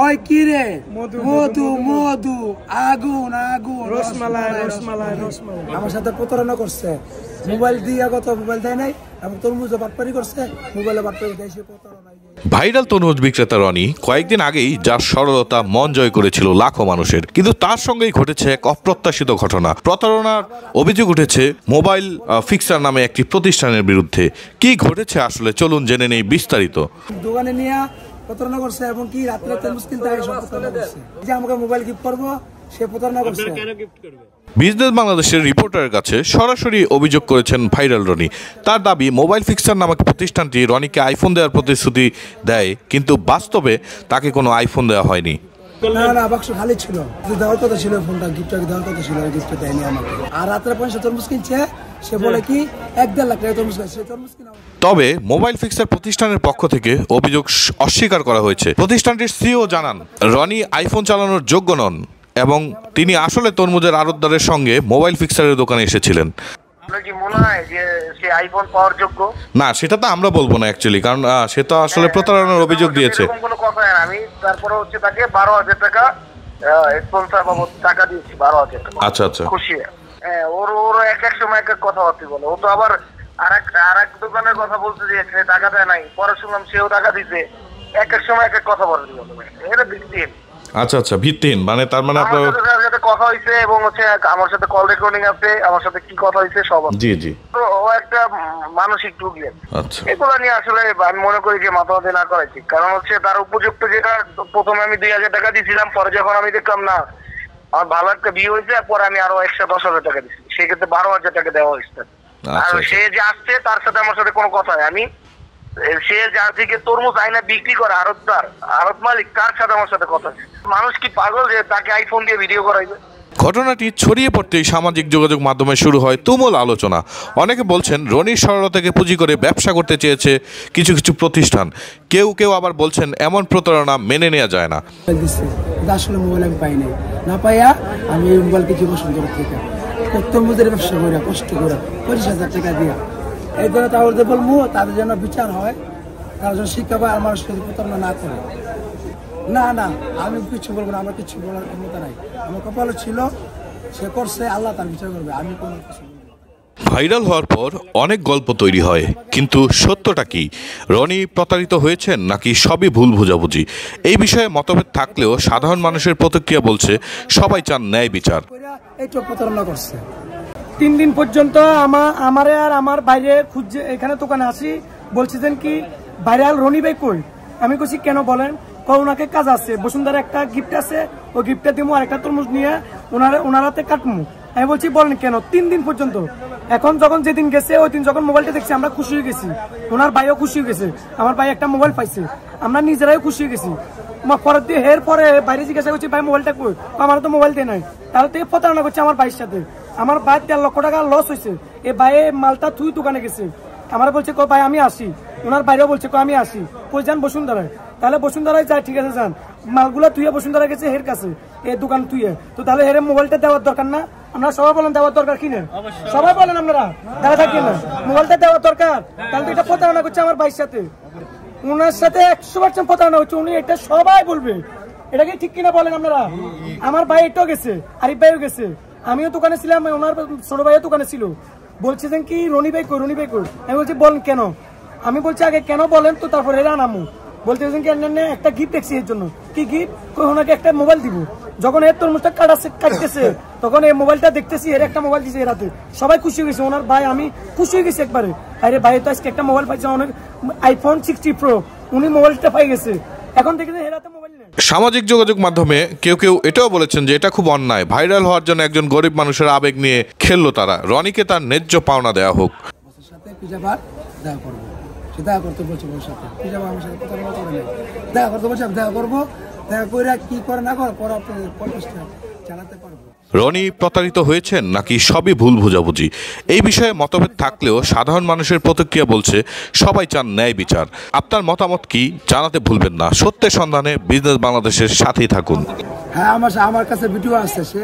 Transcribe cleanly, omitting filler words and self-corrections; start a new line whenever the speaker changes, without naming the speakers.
ওই কি রে মধু মধু আগুন আগুন রসমালাই রসমালাই রসমালাই আমার সাথে প্রতারণা করছে মোবাইল দিয়ে কত মোবাইল দেয় নাই এবং তরমুজও বাটপারি করছে মোবাইলে বাটপারি দেশে প্রতারণা।
ভাইরাল তরমুজ বিক্রেতা রনি কয়েকদিন আগেই যার সরলতা মন জয় করেছিল লাখো মানুষের, কিন্তু তার সঙ্গেই ঘটেছে এক অপ্রত্যাশিত ঘটনা। প্রতারণার অভিযোগ উঠেছে মোবাইল ফিক্সার নামে একটি প্রতিষ্ঠানের বিরুদ্ধে। কি ঘটেছে আসলে চলুন জেনে নেই বিস্তারিত।
দোকানে নিয়ে প্রতারণা করছে এবং কি রাতে তরমুজ কিনতে আগে সব প্রতারণা করছে যে আমাকে মোবাইল গিফট করবো সে প্রতারণা করছে।
বিজনেস বাংলাদেশের রিপোর্টারের কাছে সরাসরি অভিযোগ করেছেন ভাইরাল রনি। তার দাবি মোবাইল ফিক্সার নামক প্রতিষ্ঠানটি রনিকে আইফোন দেওয়ার প্রতিশ্রুতি দেয়, কিন্তু বাস্তবে তাকে কোনো আইফোন দেওয়া হয়নি।
না না বাক্স খালি ছিল, দেওয়ার কথা ছিল, ফোনটা গিফট দেওয়ার কথা ছিল, গিফট দেয়নি আমাকে। আর রাত্রে ৫০ তরমুজ কিনছে, সে বলে কি ১-১.৫ লাখ টাকা তরমুজ কিনছে, তরমুজ কিনা।
তবে মোবাইল ফিক্সার প্রতিষ্ঠানের পক্ষ থেকে অভিযোগ অস্বীকার করা হয়েছে। প্রতিষ্ঠানটির সিইও জানান রনি আইফোন চালানোর যোগ্য নন এবং তিনি আসলে তরমুজের আড়তদারের সঙ্গে মোবাইল ফিক্সারের দোকানে এসেছিলেন।
কি মনে হয় যে সে আইফোন পাওয়ার যোগ্য? না,
সেটা তো আমরা বলবো না অ্যাকচুয়ালি, কারণ সে তো আসলে প্রতারণার অভিযোগ দিয়েছে।
কোনো কথা না, আমি তারপরে হচ্ছে তাকে ১২,০০০ টাকা স্পন্সর বাবদ টাকা দিয়েছি, ১২,০০০ টাকা।
আচ্ছা আচ্ছা, খুশি।
ওর এক এক সময় এক এক কথাবার্তা বলে। ও তো আবার আরেক দোকানের কথা বলছে যে সে টাকা দেয় নাই, পরে শুনলাম সেও টাকা দিতে। এক এক সময় এক এক কথা বলে এটা ভিত্তিহীন।
আচ্ছা আচ্ছা, ভিত্তিহীন মানে তার মানে আপনার
সাথে কথা হইছে এবং হচ্ছে আমার সাথে কল রেকর্ডিং আছে, আমার সাথে কি কথা হইছে সব।
জি জি,
তো ও একটা মানসিক প্রবলেম।
আচ্ছা,
এগুলো নিয়ে আসলে আমি মনে করি যে মাথামাতি না করাই ঠিক। কারণ হচ্ছে তার উপযুক্ত যেটা, প্রথমে আমি ২,০০০ টাকা দিয়েছিলাম, পরে যখন আমি দেখলাম না আমার ভালো একটা বিয়ে হয়েছে, পরে আমি আরো এক্সট্রা ১০,০০০ টাকা দিচ্ছি, সেক্ষেত্রে ১২,০০০ টাকা দেওয়া হয়েছে। আর সে যে আসছে তার সাথে আমার সাথে কোনো কথা হয়, আমি সে যার থেকে তরমুজ আইনা বিক্রি করে আড়ত মালিক, তার সাথে আমার সাথে কথা। মানুষ কি পাগল যে তাকে আইফোন দিয়ে ভিডিও করাইবে?
ঘটনাটি ছড়িয়ে পড়তেই সামাজিক যোগাযোগ মাধ্যমে শুরু হয় তুমুল আলোচনা। অনেকে বলছেন রনির সরলতাকে পুঁজি করে ব্যবসা করতে চেয়েছে কিছু কিছু প্রতিষ্ঠান। কেউ কেউ আবার বলছেন এমন প্রতারণা মেনে নেওয়া যায় না।
আসলে মোবাইল আমি পাই নাই, না পাইয়া আমি এই মোবাইলকে জীবন সুন্দর থেকে তরমুজের ব্যবসা করে কষ্ট করে ২৫,০০০ টাকা দিয়া এই জন্য তাদের বলবো তাদের জন্য বিচার হয়, তার জন্য শিক্ষা পায়, আমার সাথে প্রতারণা না করে। না না আমি কিছু বলবো না, আমার কিছু বলার ক্ষমতা নাই। আমার কপালে ছিল, সে করছে, আল্লাহ তার বিচার করবে, আমি কোনো কিছু বলবো না।
ভাইরাল হওয়ার পর অনেক গল্প তৈরি হয়, কিন্তু সত্যটা কি? রনি প্রতারিত হয়েছেন নাকি সবই ভুল বোঝাবুঝি? এই বিষয়ে মতভেদ থাকলেও সাধারণ মানুষের প্রতিক্রিয়া বলছে সবাই চান ন্যায় বিচার।
এইটা প্রতারণা করছে।
৩ দিন পর্যন্ত আমারে আর আমার বাইরে খুঁজছে, এখানে দোকানে আসি, বলছিলেন কি ভাইরাল রনি ভাই কই? আমি কইছি কেন বলেন? ওনাকে কাজ আছে, বসুন্ধরা একটা গিফট আছে, ওই গিফটটা দিমু, আর একটা তরমুজ নিয়ে ওনারাতে কাটমু। আমি বলছি বলেন কেন? 3 দিন পর্যন্ত। এখন যখন যেদিন গেছে ওই দিন যখন মোবাইলটা দেখছি আমরা খুশি হয়ে গেছি, ওনার ভাইও খুশি হয়ে গেছে, আমার ভাই একটা মোবাইল পাইছে, আমরা নিজেরাই খুশি হয়ে গেছি। পরের দিয়ে এরপরে বাইরে জিজ্ঞাসা করছি ভাই মোবাইলটা কই? আমার তো মোবাইল দিয়ে নাই। তাহলে তো প্রতারণা করছে আমার ভাইয়ের সাথে। আমার ভাই ১৩ লক্ষ টাকা লস হয়েছে। এই ভাইয়ে মালটা থুই দোকানে গেছে, আমার বলছে ভাই আমি আসি, ওনার বাইরেও বলছে আমি আসি, কই যান? বসুন্ধরায়। তাহলে বসুন্ধরায় যায়, ঠিক আছে যান। মালগুলা তুইয়ে বসুন্ধরা গেছে হের কাছে, এই দোকান তুইয়ে, তো তাহলে হেরে মোবাইলটা দেওয়ার দরকার না? আমরা সবাই বলেন দেওয়ার দরকার কিনে, সবাই বলেন আপনারা দাঁড়া থাকি না, মোবাইলটা দেওয়ার দরকার। তাহলে তো এটা প্রতারণা করছে আমার ভাইয়ের সাথে, ওনার সাথে ১০০% প্রতারণা হচ্ছে। উনি এটা সবাই বলবে, এটা কি ঠিক কিনা বলেন আপনারা? আমার ভাই এটাও গেছে, আরিফ ভাইও গেছে, আমিও দোকানে ছিলাম, ওনার ছোট ভাইও দোকানে ছিল। বলছিলেন কি রনি ভাই কই, রনি ভাই কই? আমি বলছি বলেন কেন? আমি বলছি আগে কেন বলেন তো তারপর এরা নামু। বলতেছেন কি একটা গিফট দেখছি এর জন্য। কি গিফট? ওনাকে একটা মোবাইল দিব। যখন এর তরমুজটা কাটতেছে তখন এই মোবাইলটা দেখতেছি, এর একটা মোবাইল দিছে এরাতে, সবাই খুশি হয়ে গেছে। ওনার ভাই আমি খুশি হয়ে গেছি একবারে, আরে ভাই তো আজকে একটা মোবাইল পাইছে, অনেক আইফোন 60 প্রো, উনি মোবাইলটা পাই গেছে। এখন দেখেছেন এরাতে মোবাইল নেই।
সামাজিক যোগাযোগ মাধ্যমে কেউ কেউ এটাও বলেছেন যে এটা খুব অন্যায়, ভাইরাল হওয়ার জন্য একজন গরিব মানুষের আবেগ নিয়ে খেললো তারা। রনিকে তার ন্যায্য পাওনা দেওয়া হোক।
দেখা করবো, দেখা করতে বলছে, আমার সাথে প্রতারণা করে নাই, দেখা করতে বলছে, দেখা করবো, দেখা করে কি করে না করে পরে আপনাদের প্রচেষ্টা চালাতে পারবো।
রনি প্রতারিত হয়েছেন নাকি সবই ভুল বোঝাবুঝি? এই বিষয়ে মতভেদ থাকলেও সাধারণ মানুষের প্রতিক্রিয়া বলছে সবাই চান ন্যায় বিচার। আপনার মতামত কি জানাতে ভুলবেন না। সত্যের সন্ধানে বিজনেস বাংলাদেশের সাথেই থাকুন।
হ্যাঁ, আমার কাছে ভিডিও আছে, সে